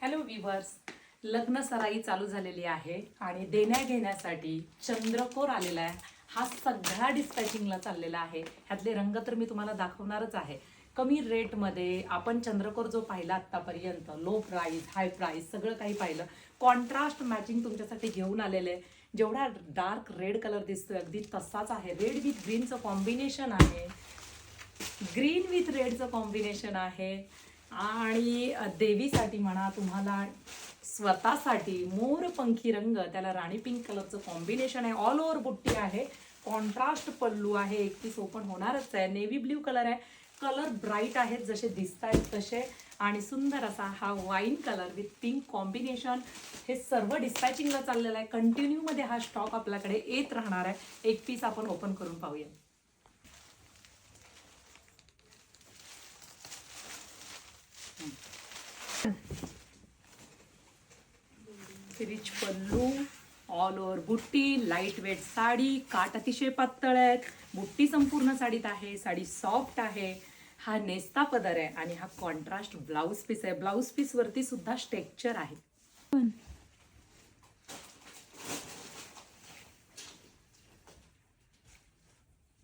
Hello viewers, लग्न सराई चालू झालेली आहे आणि देण्या घेण्यासाठी चंद्रकोर आलेला आहे. हा सगळा डिस्पॅचिंगला चाललेला आहे. ह्यातले रंग तर मी तुम्हाला दाखवणारच आहे. कमी रेटमध्ये आपण चंद्रकोर जो पाहिला आतापर्यंत, लो प्राइस हाय प्राइस सगळं काही पाहिलं. कॉन्ट्रास्ट मॅचिंग तुमच्यासाठी घेऊन आलेले आहे. जेवढा डार्क रेड कलर दिसतोय अगदी तसाच आहे. रेड विथ ग्रीनचं कॉम्बिनेशन आहे, ग्रीन विथ रेडचं कॉम्बिनेशन आहे. आणि देवीसाठी म्हणा, तुम्हाला स्वतःसाठी मोरपंखी रंग, त्याला राणी पिंक कलरचं कॉम्बिनेशन आहे. ऑल ओव्हर बुट्टी आहे, कॉन्ट्रास्ट पल्लू आहे. 31 ओपन होणारच आहे. नेव्ही ब्ल्यू कलर आहे. कलर ब्राईट आहेत जसे दिसत आहेत तसे, आणि सुंदर असा हा wine colour with pink combination. हे सर्व डिस्पॅचिंगला चाललेलं आहे. कंटिन्यूमध्ये हा स्टॉक आपल्याकडे येत राहणार आहे. एक पीस आपण ओपन करून पाहूया. रिच पल्लू, ऑल ओव्हर बुट्टी, लाईट वेट साडी, काठ अतिशय पातळ आहेत, बुट्टी संपूर्ण साडीत आहे, साडी सॉफ्ट आहे. हा नेस्ता पदर आहे आणि हा कॉन्ट्रास्ट ब्लाउज पीस आहे. ब्लाउज पीस वरती सुद्धा स्टेक्चर आहे.